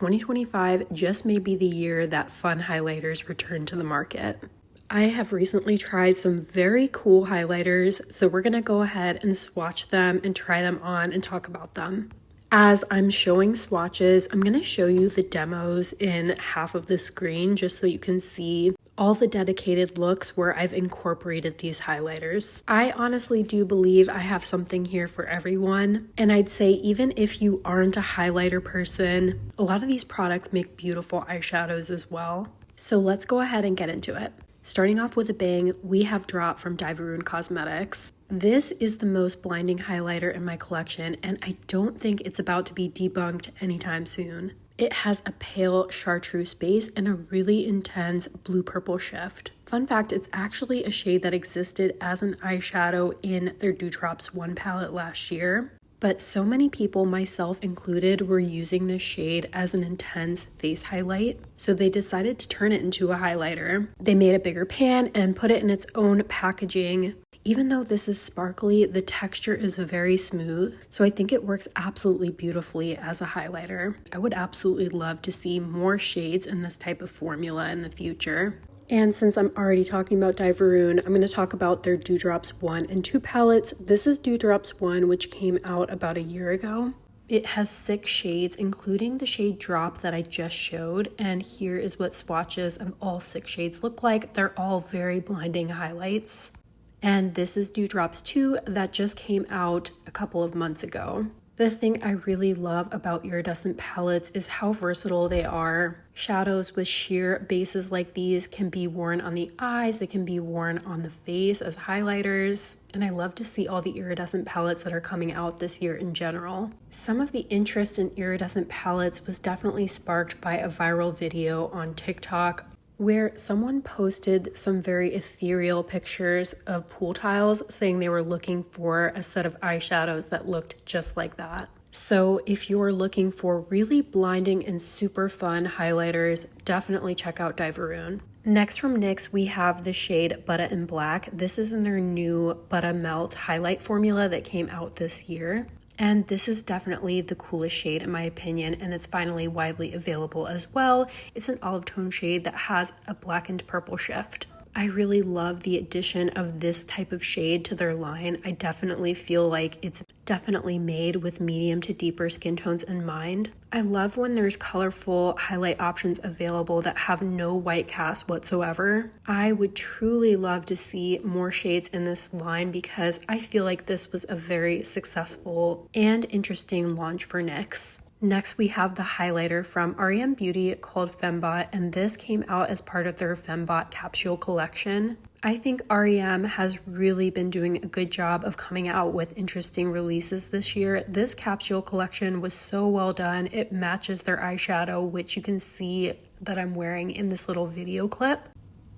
2025 just may be the year that fun highlighters return to the market. I have recently tried some very cool highlighters, so we're going to go ahead and swatch them and try them on and talk about them. As I'm showing swatches, I'm going to show you the demos in half of the screen just so you can see all the dedicated looks where I've incorporated these highlighters. I honestly do believe I have something here for everyone, and I'd say even if you aren't a highlighter person, a lot of these products make beautiful eyeshadows as well. So let's go ahead and get into it. Starting off with a bang, we have Drop from Diveroon Cosmetics. This is the most blinding highlighter in my collection, and I don't think it's about to be debunked anytime soon. It has a pale chartreuse base and a really intense blue-purple shift. Fun fact, it's actually a shade that existed as an eyeshadow in their Dewdrops 1 palette last year. But so many people, myself included, were using this shade as an intense face highlight, so they decided to turn it into a highlighter. They made a bigger pan and put it in its own packaging. Even though this is sparkly, the texture is very smooth, so I think it works absolutely beautifully as a highlighter. I would absolutely love to see more shades in this type of formula in the future. And since I'm already talking about Diveroon, I'm going to talk about their Dewdrops 1 and 2 palettes. This is Dewdrops 1, which came out about a year ago. It has 6 shades, including the shade Drop that I just showed, and here is what swatches of all 6 shades look like. They're all very blinding highlights. And this is Dewdrops 2 that just came out a couple of months ago. The thing I really love about iridescent palettes is how versatile they are. Shadows with sheer bases like these can be worn on the eyes, they can be worn on the face as highlighters, and I love to see all the iridescent palettes that are coming out this year in general. Some of the interest in iridescent palettes was definitely sparked by a viral video on TikTok where someone posted some very ethereal pictures of pool tiles saying they were looking for a set of eyeshadows that looked just like that. So if you're looking for really blinding and super fun highlighters, definitely check out Diveroon. Next from NYX, we have the shade Butta in Black. This is in their new Buttermelt highlight formula that came out this year. And this is definitely the coolest shade in my opinion, and it's finally widely available as well. It's an olive tone shade that has a blackened purple shift. I really love the addition of this type of shade to their line. I definitely feel like it's definitely made with medium to deeper skin tones in mind. I love when there's colorful highlight options available that have no white cast whatsoever. I would truly love to see more shades in this line because I feel like this was a very successful and interesting launch for NYX. Next, we have the highlighter from r.e.m. Beauty called Fembot, and this came out as part of their Fembot capsule collection. I think r.e.m. has really been doing a good job of coming out with interesting releases this year. This capsule collection was so well done. It matches their eyeshadow, which you can see that I'm wearing in this little video clip.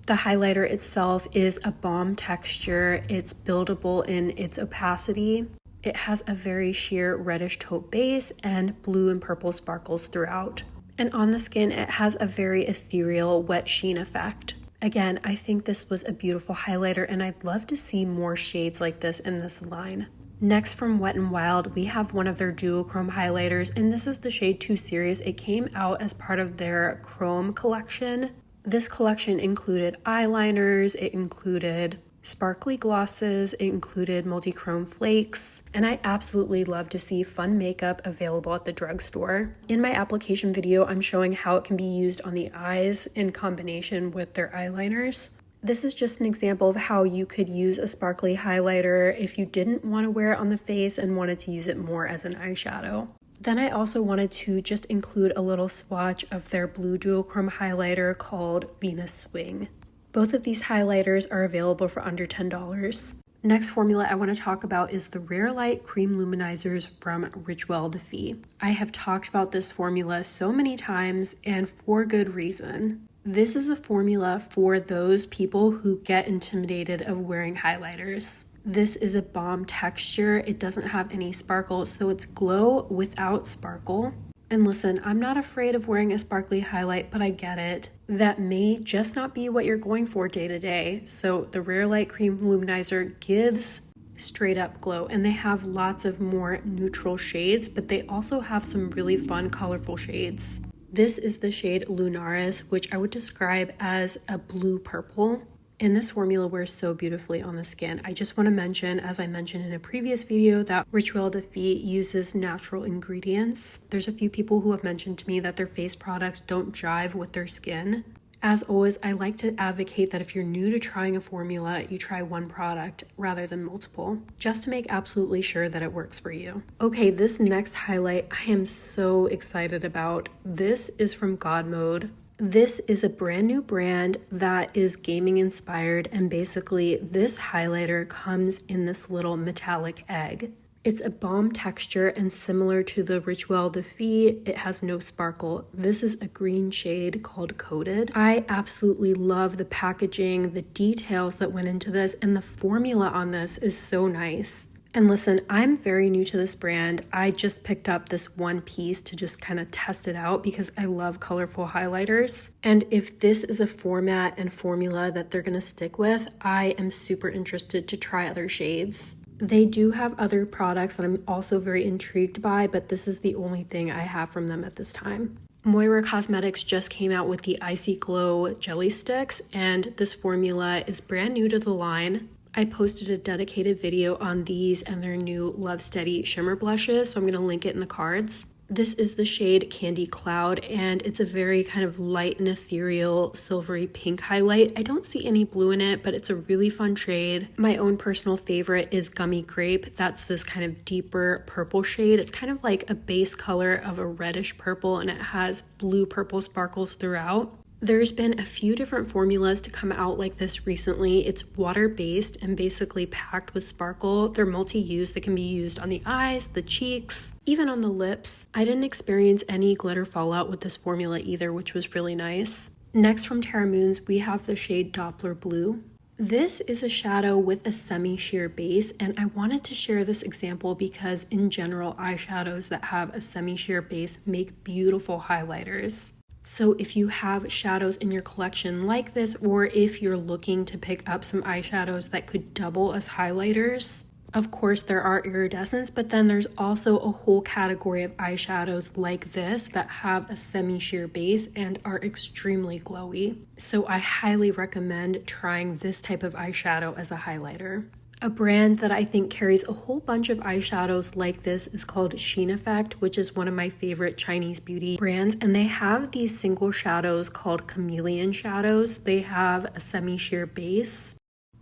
The highlighter itself is a balm texture. It's buildable in its opacity. It has a very sheer reddish taupe base and blue and purple sparkles throughout. And on the skin, it has a very ethereal wet sheen effect. Again, I think this was a beautiful highlighter and I'd love to see more shades like this in this line. Next from Wet n Wild, we have one of their duochrome highlighters, and this is the shade Too Serious. It came out as part of their chrome collection. This collection included eyeliners, it included sparkly glosses, it included multi-chrome flakes, and I absolutely love to see fun makeup available at the drugstore. In my application video, I'm showing how it can be used on the eyes in combination with their eyeliners. This is just an example of how you could use a sparkly highlighter if you didn't want to wear it on the face and wanted to use it more as an eyeshadow. Then I also wanted to just include a little swatch of their blue duochrome highlighter called Venus Swing. Both of these highlighters are available for under $10. Next formula I want to talk about is the Rare Light Cream Luminizers from Rituel de Fille. I have talked about this formula so many times and for good reason. This is a formula for those people who get intimidated of wearing highlighters. This is a balm texture. It doesn't have any sparkle, so it's glow without sparkle. And listen, I'm not afraid of wearing a sparkly highlight, but I get it. That may just not be what you're going for day to day. So the Rare Light Cream Luminizer gives straight up glow, and they have lots of more neutral shades, but they also have some really fun, colorful shades. This is the shade Lunaris, which I would describe as a blue purple. And this formula wears so beautifully on the skin. I just want to mention, as I mentioned in a previous video, that Rituel de Fille uses natural ingredients. There's a few people who have mentioned to me that their face products don't jive with their skin. As always, I like to advocate that if you're new to trying a formula, you try one product rather than multiple, just to make absolutely sure that it works for you. Okay, this next highlight I am so excited about. This is from God Mode. This is a brand new brand that is gaming inspired, and basically this highlighter comes in this little metallic egg. It's a balm texture and similar to the Rituel de Fille, it has no sparkle. This is a green shade called Coated. I absolutely love the packaging, the details that went into this, and the formula on this is so nice. And listen, I'm very new to this brand. I just picked up this one piece to just kind of test it out because I love colorful highlighters. And if this is a format and formula that they're gonna stick with, I am super interested to try other shades. They do have other products that I'm also very intrigued by, but this is the only thing I have from them at this time. Moira Cosmetics just came out with the Icy Glow Jelly Sticks, and this formula is brand new to the line. I posted a dedicated video on these and their new Love Steady shimmer blushes, so I'm going to link it in the cards. This is the shade Candy Cloud, and it's a very kind of light and ethereal silvery pink highlight. I don't see any blue in it, but it's a really fun shade. My own personal favorite is Gummy Grape. That's this kind of deeper purple shade. It's kind of like a base color of a reddish purple, and it has blue purple sparkles throughout. There's been a few different formulas to come out like this recently. It's water-based and basically packed with sparkle. They're multi-use. They can be used on the eyes, the cheeks, even on the lips. I didn't experience any glitter fallout with this formula either, which was really nice. Next from Terra Moons, we have the shade Doppler Blue. This is a shadow with a semi-sheer base, and I wanted to share this example because in general, eyeshadows that have a semi-sheer base make beautiful highlighters. So if you have shadows in your collection like this, or if you're looking to pick up some eyeshadows that could double as highlighters, of course there are iridescents, but then there's also a whole category of eyeshadows like this that have a semi-sheer base and are extremely glowy. So I highly recommend trying this type of eyeshadow as a highlighter. A brand that I think carries a whole bunch of eyeshadows like this is called Sheen Effect, which is one of my favorite Chinese beauty brands, and they have these single shadows called Chameleon shadows. They have a semi-sheer base.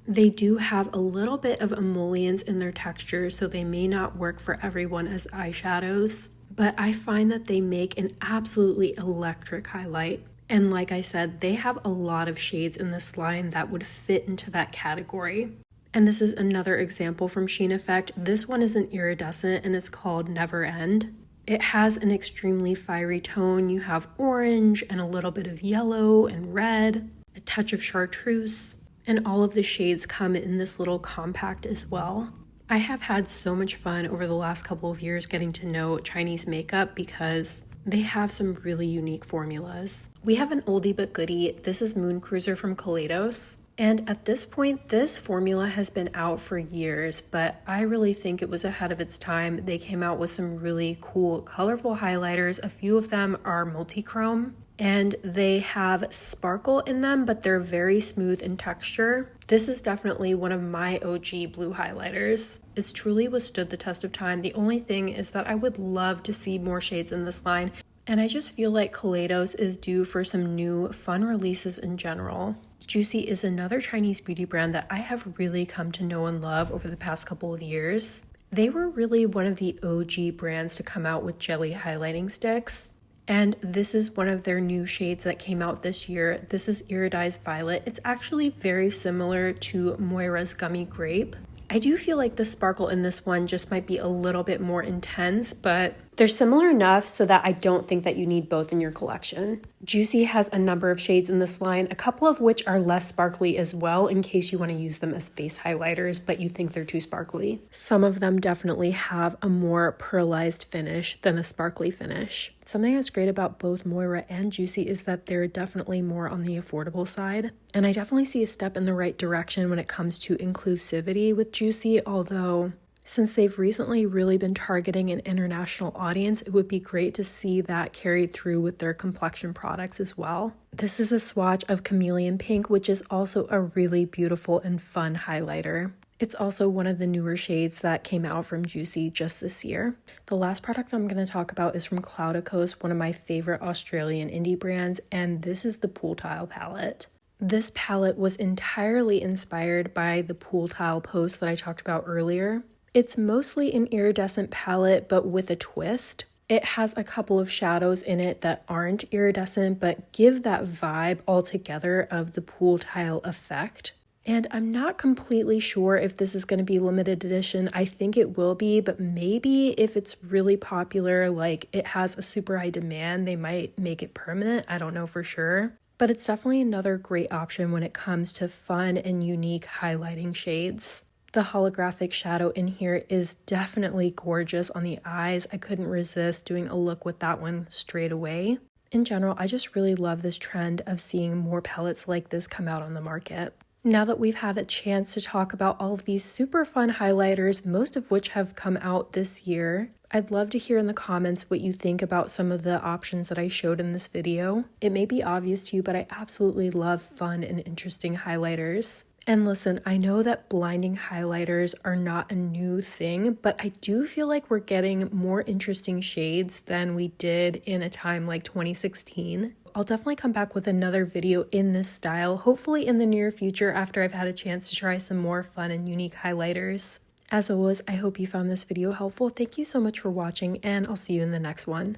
They do have a little bit of emollients in their texture, so they may not work for everyone as eyeshadows, but I find that they make an absolutely electric highlight. And like I said, they have a lot of shades in this line that would fit into that category. And this is another example from Sheen Effect. This one is an iridescent and it's called Never End. It has an extremely fiery tone. You have orange and a little bit of yellow and red, a touch of chartreuse, and all of the shades come in this little compact as well. I have had so much fun over the last couple of years getting to know Chinese makeup because they have some really unique formulas. We have an oldie but goodie. This is Moon Cruiser from Kaleidos. And at this point, this formula has been out for years, but I really think it was ahead of its time. They came out with some really cool, colorful highlighters. A few of them are multi-chrome, and they have sparkle in them, but they're very smooth in texture. This is definitely one of my OG blue highlighters. It's truly withstood the test of time. The only thing is that I would love to see more shades in this line, and I just feel like Kaleidos is due for some new fun releases in general. Joocyee is another Chinese beauty brand that I have really come to know and love over the past couple of years. They were really one of the OG brands to come out with jelly highlighting sticks. And this is one of their new shades that came out this year. This is Iridized Violet. It's actually very similar to Moira's Gummy Grape. I do feel like the sparkle in this one just might be a little bit more intense, but they're similar enough so that I don't think that you need both in your collection. Joocyee has a number of shades in this line, a couple of which are less sparkly as well in case you want to use them as face highlighters, but you think they're too sparkly. Some of them definitely have a more pearlized finish than a sparkly finish. Something that's great about both Moira and Joocyee is that they're definitely more on the affordable side. And I definitely see a step in the right direction when it comes to inclusivity with Joocyee, although Since they've recently really been targeting an international audience, it would be great to see that carried through with their complexion products as well. This is a swatch of Chameleon Pink, which is also a really beautiful and fun highlighter. It's also one of the newer shades that came out from Joocyee just this year. The last product I'm going to talk about is from Cloudicos, one of my favorite Australian indie brands, and this is the Pooltile Palette. This palette was entirely inspired by the Pooltile post that I talked about earlier. It's mostly an iridescent palette, but with a twist. It has a couple of shadows in it that aren't iridescent, but give that vibe altogether of the Pooltile effect. And I'm not completely sure if this is going to be limited edition. I think it will be, but maybe if it's really popular, like it has a super high demand, they might make it permanent. I don't know for sure. But it's definitely another great option when it comes to fun and unique highlighting shades. The holographic shadow in here is definitely gorgeous on the eyes. I couldn't resist doing a look with that one straight away. In general, I just really love this trend of seeing more palettes like this come out on the market. Now that we've had a chance to talk about all of these super fun highlighters, most of which have come out this year, I'd love to hear in the comments what you think about some of the options that I showed in this video. It may be obvious to you, but I absolutely love fun and interesting highlighters. And listen, I know that blinding highlighters are not a new thing, but I do feel like we're getting more interesting shades than we did in a time like 2016. I'll definitely come back with another video in this style, hopefully in the near future after I've had a chance to try some more fun and unique highlighters. As always, I hope you found this video helpful. Thank you so much for watching, and I'll see you in the next one.